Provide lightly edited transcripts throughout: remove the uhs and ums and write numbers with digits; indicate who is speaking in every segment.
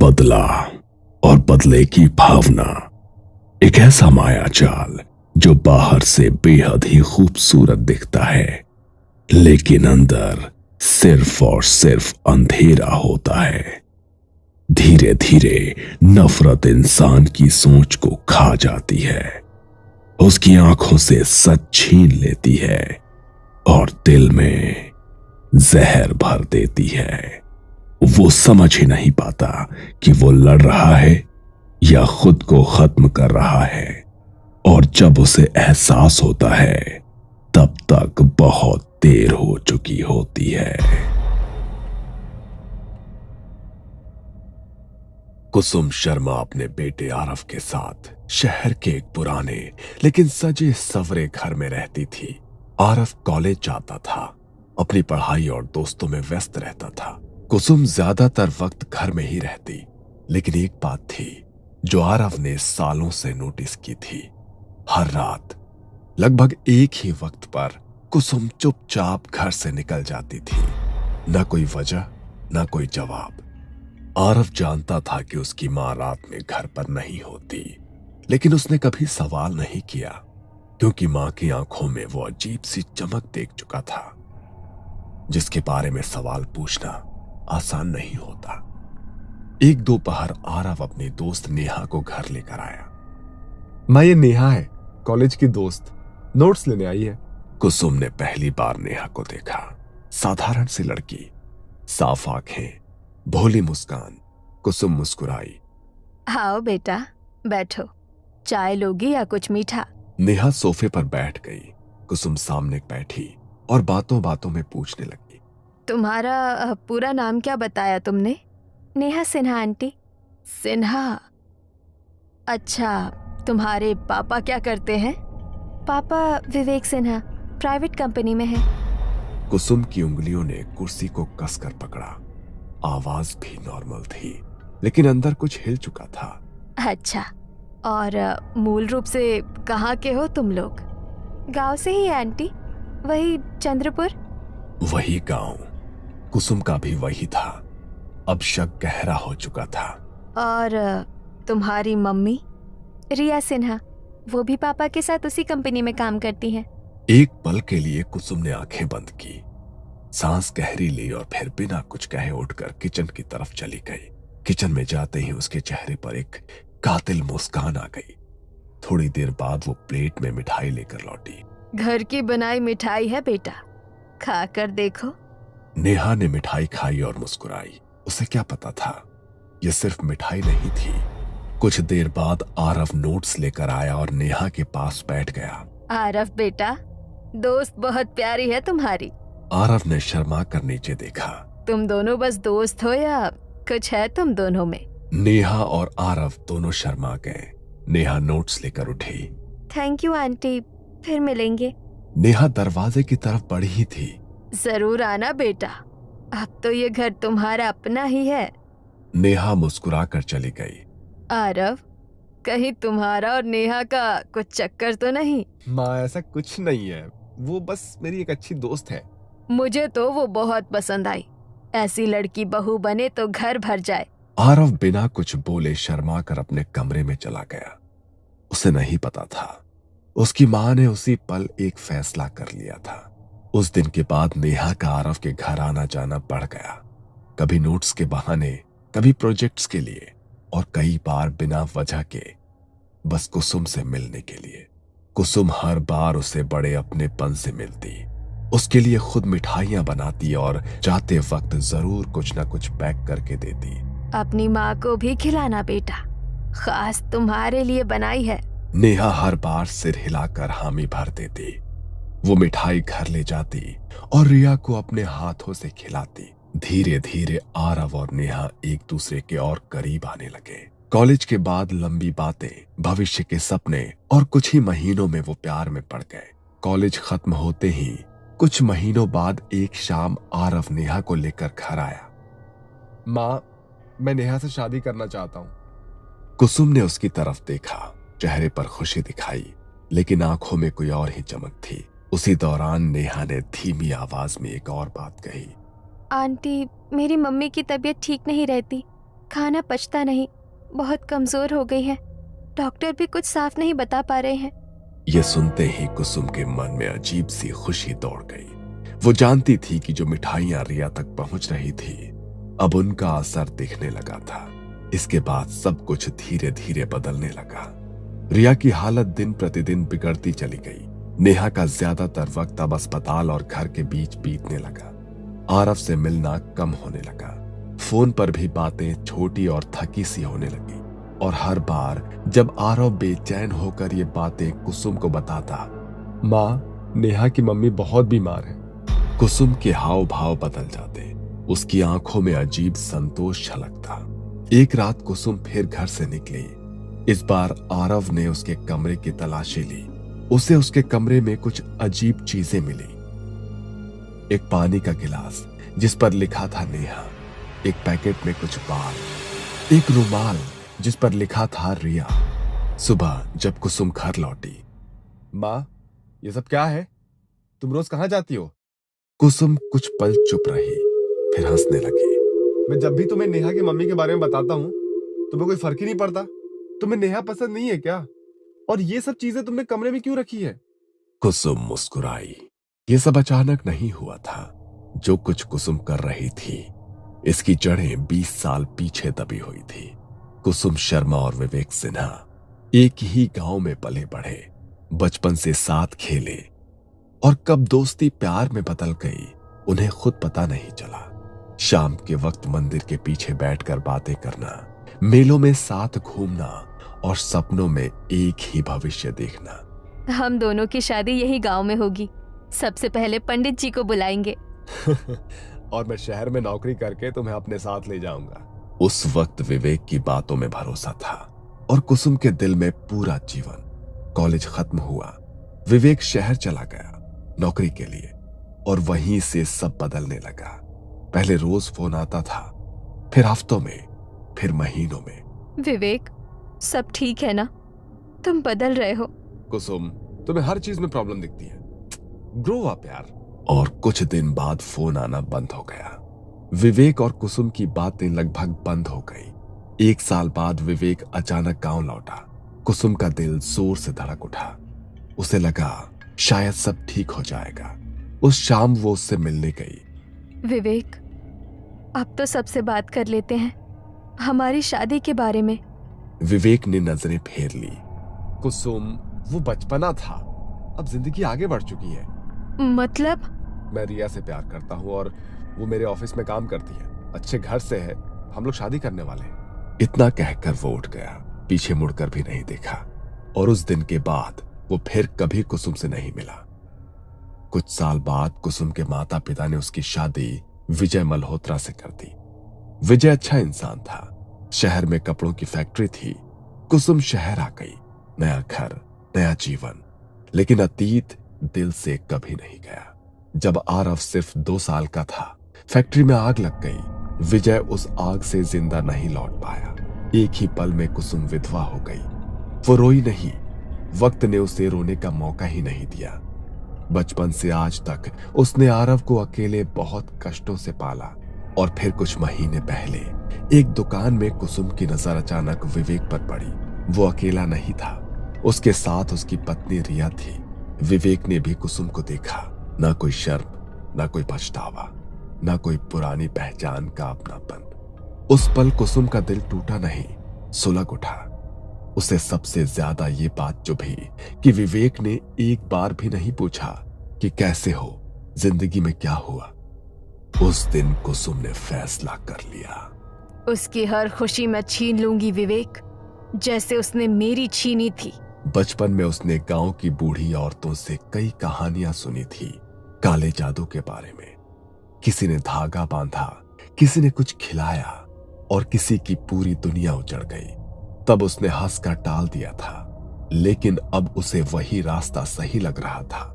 Speaker 1: बदला और बदले की भावना एक ऐसा माया जाल जो बाहर से बेहद ही खूबसूरत दिखता है, लेकिन अंदर सिर्फ और सिर्फ अंधेरा होता है। धीरे धीरे नफरत इंसान की सोच को खा जाती है, उसकी आंखों से सच छीन लेती है और दिल में जहर भर देती है। वो समझ ही नहीं पाता कि वो लड़ रहा है या खुद को खत्म कर रहा है, और जब उसे एहसास होता है तब तक बहुत देर हो चुकी होती है। कुसुम शर्मा अपने बेटे आरव के साथ शहर के एक पुराने लेकिन सजे सवरे घर में रहती थी। आरव कॉलेज जाता था, अपनी पढ़ाई और दोस्तों में व्यस्त रहता था। कुसुम ज्यादातर वक्त घर में ही रहती, लेकिन एक बात थी जो आरव ने सालों से नोटिस की थी। हर रात लगभग एक ही वक्त पर कुसुम चुपचाप घर से निकल जाती थी। न कोई वजह, न कोई जवाब। आरव जानता था कि उसकी मां रात में घर पर नहीं होती, लेकिन उसने कभी सवाल नहीं किया, क्योंकि मां की आंखों में वो अजीब सी चमक देख चुका था, जिसके बारे में सवाल पूछना आसान नहीं होता। एक दोपहर आरव अपनी दोस्त नेहा को घर लेकर आया।
Speaker 2: मां, ये नेहा है, कॉलेज की दोस्त, नोट्स लेने आई है।
Speaker 1: कुसुम ने पहली बार नेहा को देखा। साधारण सी लड़की, साफ आंखें, भोली मुस्कान। कुसुम मुस्कुराई।
Speaker 3: आओ बेटा, बैठो। चाय लोगी या कुछ मीठा?
Speaker 1: नेहा सोफे पर बैठ गई। कुसुम सामने बैठी और बातों बातों में पूछने लगी।
Speaker 3: तुम्हारा पूरा नाम क्या बताया तुमने? नेहा सिन्हा आंटी। सिन्हा? अच्छा, तुम्हारे पापा क्या करते हैं? पापा विवेक सिन्हा प्राइवेट कंपनी में है।
Speaker 1: कुसुम की उंगलियों ने कुर्सी को कसकर पकड़ा। आवाज भी नॉर्मल थी, लेकिन अंदर कुछ हिल चुका था।
Speaker 3: अच्छा, और मूल रूप से कहाँ के हो तुम लोग? गांव से ही आंटी, वही चंद्रपुर।
Speaker 1: वही गांव। कुसुम का भी वही था। अब शक गहरा हो चुका था।
Speaker 3: और तुम्हारी मम्मी? रिया सिन्हा, वो भी पापा के साथ उसी कंपनी में काम करती हैं।
Speaker 1: एक पल के लिए कुसुम ने आंखें बंद की, सांस गहरी ली और फिर बिना कुछ कहे उठकर किचन की तरफ चली गई। किचन में जाते ही उसके चेहरे पर एक कातिल मुस्कान आ गई। थोड़ी देर बाद वो प्लेट में मिठाई लेकर लौटी।
Speaker 3: घर की बनाई मिठाई है बेटा, खा कर देखो।
Speaker 1: नेहा ने मिठाई खाई और मुस्कुराई। उसे क्या पता था, यह सिर्फ मिठाई नहीं थी। कुछ देर बाद आरव नोट्स लेकर आया और नेहा के पास बैठ गया।
Speaker 3: आरव बेटा, दोस्त बहुत प्यारी है तुम्हारी।
Speaker 1: आरव ने शर्मा कर नीचे देखा।
Speaker 3: तुम दोनों बस दोस्त हो या कुछ है तुम दोनों में?
Speaker 1: नेहा और आरव दोनों शर्मा गए। नेहा नोट्स लेकर उठी।
Speaker 3: थैंक यू आंटी, फिर मिलेंगे।
Speaker 1: नेहा दरवाजे की तरफ बढ़ी ही थी।
Speaker 3: जरूर आना बेटा, अब तो ये घर तुम्हारा अपना ही है।
Speaker 1: नेहा मुस्कुरा कर चली गई।
Speaker 3: आरव, कहीं तुम्हारा और नेहा का कुछ चक्कर तो नहीं?
Speaker 2: माँ, ऐसा कुछ नहीं है, वो बस मेरी एक अच्छी दोस्त है।
Speaker 3: मुझे तो वो बहुत पसंद आई। ऐसी लड़की बहू बने तो घर भर जाए।
Speaker 1: आरव बिना कुछ बोले शर्मा कर अपने कमरे में चला गया। उसे नहीं पता था, उसकी मां ने उसी पल एक फैसला कर लिया था। उस दिन के बाद नेहा का आरव के घर आना जाना बढ़ गया। कभी नोट्स के बहाने, कभी प्रोजेक्ट्स के लिए, और कई बार बिना वजह के, बस कुसुम से मिलने के लिए। कुसुम हर बार उसे बड़े अपनेपन से मिलती, उसके लिए खुद मिठाइयां बनाती और जाते वक्त जरूर कुछ न कुछ पैक करके देती।
Speaker 3: अपनी माँ को भी खिलाना बेटा, खास तुम्हारे लिए बनाई है।
Speaker 1: नेहा हर बार सिर हिलाकर हामी भर देती। वो मिठाई घर ले जाती और रिया को अपने हाथों से खिलाती। धीरे धीरे आरव और नेहा एक दूसरे के और करीब आने लगे। कॉलेज के बाद लंबी बातें, भविष्य के सपने, और कुछ ही महीनों में वो प्यार में पड़ गए। कॉलेज खत्म होते ही कुछ महीनों बाद एक शाम आरव नेहा को लेकर घर आया।
Speaker 2: माँ, मैं नेहा से शादी करना चाहता हूँ।
Speaker 1: कुसुम ने उसकी तरफ देखा। चेहरे पर खुशी दिखाई, लेकिन आंखों में कोई और ही चमक थी। उसी दौरान नेहा ने धीमी आवाज में एक और बात कही।
Speaker 3: आंटी, मेरी मम्मी की तबीयत ठीक नहीं रहती, खाना पचता नहीं, बहुत कमजोर हो गई है। डॉक्टर भी कुछ साफ नहीं बता पा रहे हैं।
Speaker 1: ये सुनते ही कुसुम के मन में अजीब सी खुशी दौड़ गई। वो जानती थी कि जो मिठाइयां रिया तक पहुंच रही थी अब उनका असर दिखने लगा था। इसके बाद सब कुछ धीरे धीरे बदलने लगा। रिया की हालत दिन प्रतिदिन बिगड़ती चली गई। नेहा का ज्यादातर वक्त अब अस्पताल और घर के बीच बीतने लगा। आरव से मिलना कम होने लगा। फोन पर भी बातें छोटी और थकी सी होने लगी। और हर बार जब आरव बेचैन होकर ये बातें कुसुम को बताता,
Speaker 2: माँ, नेहा की मम्मी बहुत बीमार है।
Speaker 1: कुसुम के हाव भाव बदल जाते। उसकी आंखों में अजीब संतोष छलकता। एक रात कुसुम फिर घर से निकली। इस बार आरव ने उसके कमरे की तलाशी ली। उसे उसके कमरे में कुछ अजीब चीजें मिली। एक पानी का गिलास जिस पर लिखा था नेहा, एक पैकेट में कुछ बाल, एक रुमाल जिस पर लिखा था रिया। सुबह जब कुसुम घर लौटी,
Speaker 2: माँ, ये सब क्या है? तुम रोज कहाँ जाती हो?
Speaker 1: कुसुम कुछ पल चुप रही, फिर हंसने लगी।
Speaker 2: मैं जब भी तुम्हें नेहा की मम्मी के बारे में बताता हूँ तुम्हें कोई फर्क ही नहीं पड़ता। तुम्हें नेहा पसंद नहीं है क्या? और ये सब चीजें तुमने कमरे में क्यों रखी है?
Speaker 1: कुसुम मुस्कुराई। ये सब अचानक नहीं हुआ था। जो कुछ कुसुम कर रही थी इसकी जड़ें 20 साल पीछे दबी हुई थी। कुसुम शर्मा और विवेक सिन्हा एक ही गांव में पले बढ़े, बचपन से साथ खेले और कब दोस्ती प्यार में बदल गई उन्हें खुद पता नहीं चला। शाम के वक्त मंदिर के पीछे बैठकर बातें करना, मेलों में साथ घूमना और सपनों में एक ही भविष्य देखना।
Speaker 3: हम दोनों की शादी यही गांव में होगी। सबसे पहले पंडित जी को बुलाएंगे।
Speaker 2: और मैं शहर में नौकरी करके तुम्हें अपने साथ ले जाऊंगा।
Speaker 1: उस वक्त विवेक की बातों में भरोसा था और कुसुम के दिल में पूरा जीवन। कॉलेज खत्म हुआ, विवेक शहर चला गया नौकरी के लिए और वहीं से सब बदलने लगा। पहले रोज फोन आता था, फिर हफ्तों में, फिर महीनों में।
Speaker 3: विवेक, सब ठीक है ना? तुम बदल रहे हो।
Speaker 2: कुसुम, तुम्हें हर चीज में प्रॉब्लम दिखती है। ग्रो अप यार।
Speaker 1: और कुछ दिन बाद फोन आना बंद हो गया। विवेक और कुसुम की बातें लगभग बंद हो गई। 1 साल बाद विवेक अचानक गांव लौटा। कुसुम का दिल जोर से धड़क उठा। उसे लगा शायद सब ठीक हो जाएगा। उस शाम वो उससे मिलने गई।
Speaker 3: विवेक, अब तो सबसे बात कर लेते हैं, हमारी शादी के बारे में।
Speaker 1: विवेक ने नजरें फेर ली।
Speaker 2: कुसुम, वो बचपना था, अब जिंदगी आगे बढ़ चुकी है।
Speaker 3: मतलब?
Speaker 2: मैं रिया से प्यार करता हूँ और वो मेरे ऑफिस में काम करती है, अच्छे घर से है, हम लोग शादी करने वाले हैं।
Speaker 1: इतना कहकर वो उठ गया, पीछे मुड़कर भी नहीं देखा। और उस दिन के बाद वो फिर कभी कुसुम से नहीं मिला। कुछ साल बाद कुसुम के माता पिता ने उसकी शादी विजय मल्होत्रा से कर दी। विजय अच्छा इंसान था, शहर में कपड़ों की फैक्ट्री थी। कुसुम शहर आ गई, नया घर, नया जीवन। लेकिन अतीत दिल से कभी नहीं गया। जब आरव सिर्फ 2 साल का था, फैक्ट्री में आग लग गई। विजय उस आग से जिंदा नहीं लौट पाया। एक ही पल में कुसुम विधवा हो गई। वो रोई नहीं, वक्त ने उसे रोने का मौका ही नहीं दिया। बचपन से आज तक उसने आरव को अकेले बहुत कष्टों से पाला। और फिर कुछ महीने पहले एक दुकान में कुसुम की नजर अचानक विवेक पर पड़ी। वो अकेला नहीं था, उसके साथ उसकी पत्नी रिया थी। विवेक ने भी कुसुम को देखा, ना कोई शर्म, ना कोई पछतावा, ना कोई पुरानी पहचान का अपनापन। उस पल कुसुम का दिल टूटा नहीं, सुलग उठा। उसे सबसे ज्यादा ये बात चुभी कि विवेक ने एक बार भी नहीं पूछा कि कैसे हो, जिंदगी में क्या हुआ। उस दिन कुसुम ने फैसला कर लिया,
Speaker 3: उसकी हर खुशी मैं छीन लूंगी विवेक, जैसे उसने मेरी छीनी थी।
Speaker 1: बचपन में उसने गांव की बूढ़ी औरतों से कई कहानियां सुनी थी काले जादू के बारे में। किसी ने धागा बांधा, किसी ने कुछ खिलाया और किसी की पूरी दुनिया उजड़ गई। तब उसने हंसकर टाल दिया था, लेकिन अब उसे वही रास्ता सही लग रहा था।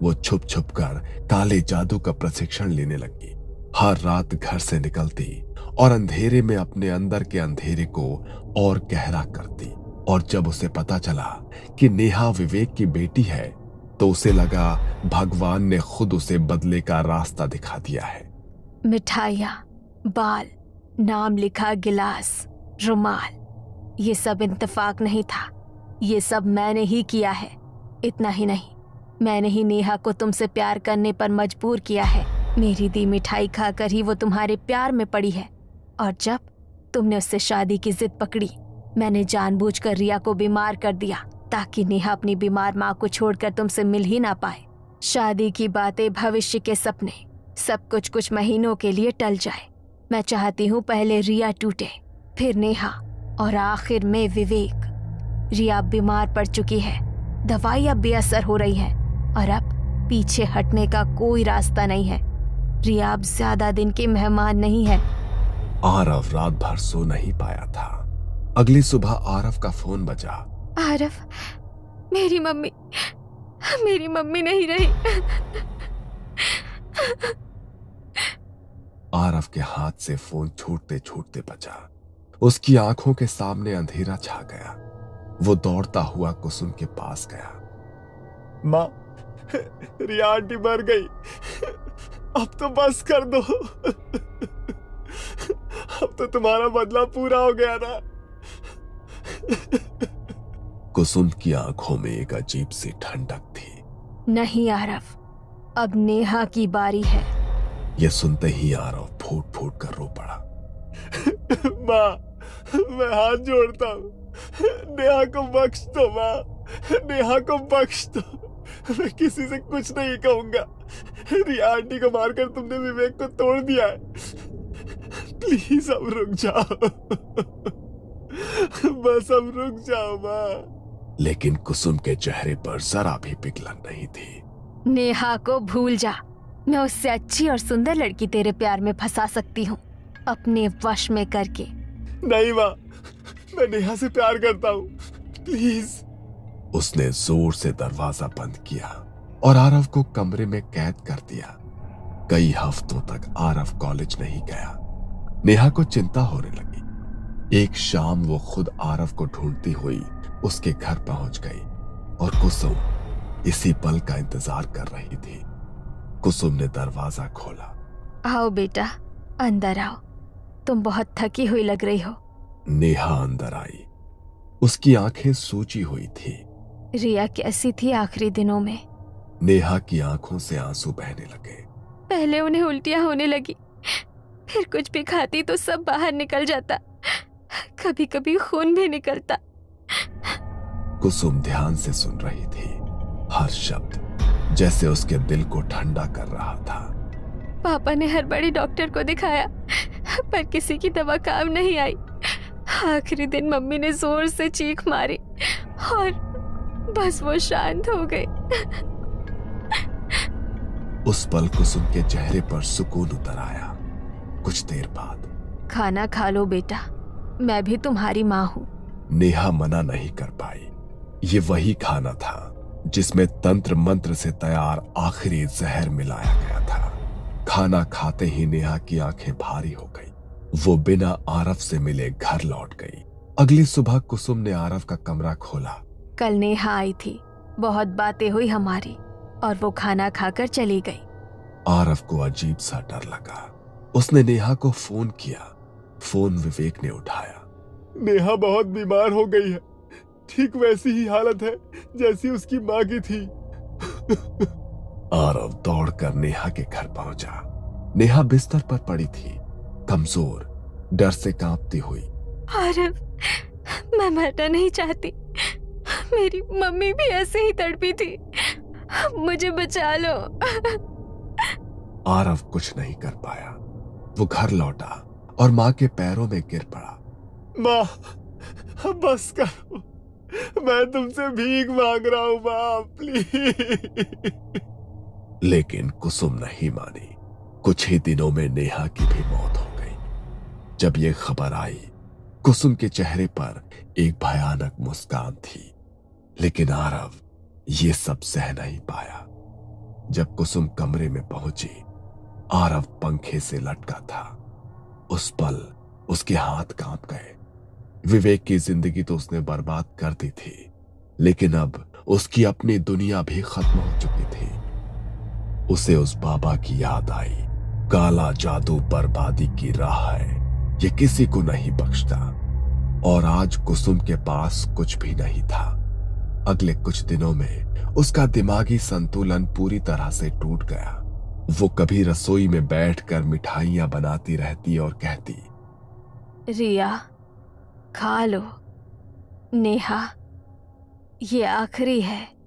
Speaker 1: वो छुप छुप कर काले जादू का प्रशिक्षण लेने लगी। हर रात घर से निकलती और अंधेरे में अपने अंदर के अंधेरे को और गहरा करती। और जब उसे पता चला कि नेहा विवेक की बेटी है, तो उसे लगा भगवान ने खुद उसे बदले का रास्ता दिखा दिया है।
Speaker 3: मिठाइयाँ, बाल, नाम लिखा गिलास, रुमाल, ये सब इत्तेफाक नहीं था, ये सब मैंने ही किया है। इतना ही नहीं, मैंने ही नेहा को तुमसे प्यार करने पर मजबूर किया है। मेरी दी मिठाई खाकर ही वो तुम्हारे प्यार में पड़ी है। और जब तुमने उससे शादी की जिद पकड़ी, मैंने जानबूझकर रिया को बीमार कर दिया ताकि नेहा अपनी बीमार माँ को छोड़कर तुमसे मिल ही ना पाए। शादी की बातें, भविष्य के सपने, सब कुछ महीनों के लिए टल जाए। मैं चाहती हूँ पहले रिया टूटे, फिर नेहा और आखिर में विवेक। रिया अब बीमार पड़ चुकी है, दवाई अब बेअसर हो रही है और अब पीछे हटने का कोई रास्ता नहीं है। रिया अब ज्यादा दिन की मेहमान नहीं है।
Speaker 1: आरव रात भर सो नहीं पाया था। अगली सुबह आरव का फोन बजा।
Speaker 3: आरव, मेरी मम्मी नहीं रही।
Speaker 1: आरव के हाथ से फोन छूटते छूटते बचा। उसकी आंखों के सामने अंधेरा छा गया। वो दौड़ता हुआ कुसुम के पास गया।
Speaker 2: माँ, रिया आंटी मर गई। अब तो बस कर दो। अब तो तुम्हारा बदला पूरा हो गया ना।
Speaker 1: कुसुम की आंखों में एक अजीब सी ठंडक थी।
Speaker 3: नहीं आरव, अब नेहा की बारी है।
Speaker 1: यह सुनते ही आरव फूट फूट कर रो पड़ा।
Speaker 2: माँ, मैं हाथ जोड़ता हूँ, नेहा को बख्श दो। माँ, नेहा को बख्श दो। मैं किसी से कुछ नहीं कहूंगा। रिया आंटी को मारकर तुमने विवेक को तोड़ दिया है। प्लीज अब रुक जाओ। बस अब रुक जाओ माँ।
Speaker 1: लेकिन कुसुम के चेहरे पर जरा भी पिघलन नहीं थी।
Speaker 3: नेहा को भूल जा। मैं उससे अच्छी और सुंदर लड़की तेरे प्यार में फंसा सकती हूँ, अपने वश में करके।
Speaker 2: नहीं माँ, मैं नेहा से प्यार करता हूँ, प्लीज।
Speaker 1: उसने जोर से दरवाजा बंद किया और आरव को कमरे में कैद कर दिया। कई हफ्तों तक आरव कॉलेज नहीं गया। नेहा को चिंता होने लगी। एक शाम वो खुद आरव को ढूंढती हुई उसके घर पहुंच गई और कुसुम इसी पल का इंतजार कर रही थी। कुसुम ने दरवाजा खोला।
Speaker 3: आओ बेटा, अंदर आओ, तुम बहुत थकी हुई लग रही हो।
Speaker 1: नेहा अंदर आई। उसकी आंखें सूजी हुई थी।
Speaker 3: रिया कैसी थी आखिरी दिनों में?
Speaker 1: नेहा की आंखों से आंसू बहने लगे।
Speaker 3: पहले उन्हें उल्टियां होने लगी, फिर कुछ भी खाती तो सब बाहर निकल जाता, कभी कभी खून भी निकलता।
Speaker 1: कुसुम ध्यान से सुन रही थी। हर शब्द जैसे उसके दिल को ठंडा कर रहा था।
Speaker 3: पापा ने हर बड़े डॉक्टर को दिखाया, पर किसी की दवा काम नहीं आई। आखिरी दिन मम्मी ने जोर से चीख मारी और बस वो शांत हो गई।
Speaker 1: उस पल कुसुम के चेहरे पर सुकून उतर आया। कुछ देर बाद,
Speaker 3: खाना खा लो बेटा, मैं भी तुम्हारी माँ हूँ।
Speaker 1: नेहा मना नहीं कर पाई। ये वही खाना था जिसमें तंत्र मंत्र से तैयार आखिरी जहर मिलाया गया था। खाना खाते ही नेहा की आंखें भारी हो गई। वो बिना आरव से मिले घर लौट गई। अगली सुबह कुसुम ने आरव का कमरा खोला।
Speaker 3: कल नेहा आई थी, बहुत बातें हुई हमारी और वो खाना खाकर चली गई।
Speaker 1: आरव को अजीब सा डर लगा। उसने नेहा को फोन किया। फोन विवेक ने उठाया।
Speaker 2: नेहा बहुत बीमार हो गई है, ठीक वैसी ही हालत है जैसी उसकी माँ की थी।
Speaker 1: आरव दौड़कर नेहा के घर पहुंचा। नेहा बिस्तर पर पड़ी थी, कमजोर, डर से कांपती हुई।
Speaker 3: आरव, मैं मरना नहीं चाहती, मेरी मम्मी भी ऐसे ही तड़पी थी, मुझे बचा लो।
Speaker 1: आरव कुछ नहीं कर पाया। वो घर लौटा और माँ के पैरों में गिर पड़ा।
Speaker 2: माँ, बस करो, मैं तुमसे भीख मांग रहा हूँ माँ, प्लीज।
Speaker 1: लेकिन कुसुम नहीं मानी। कुछ ही दिनों में नेहा की भी मौत हो गई। जब ये खबर आई, कुसुम के चेहरे पर एक भयानक मुस्कान थी। लेकिन आरव ये सब सह नहीं पाया। जब कुसुम कमरे में पहुंची, आरव पंखे से लटका था। उस पल उसके हाथ कांप गए। विवेक की जिंदगी तो उसने बर्बाद कर दी थी, लेकिन अब उसकी अपनी दुनिया भी खत्म हो चुकी थी। उसे उस बाबा की याद आई। काला जादू बर्बादी की राह है, ये किसी को नहीं बख्शता। और आज कुसुम के पास कुछ भी नहीं था। अगले कुछ दिनों में उसका दिमागी संतुलन पूरी तरह से टूट गया। वो कभी रसोई में बैठकर मिठाइयां बनाती रहती और कहती,
Speaker 3: रिया, खा लो। नेहा, ये आखिरी है।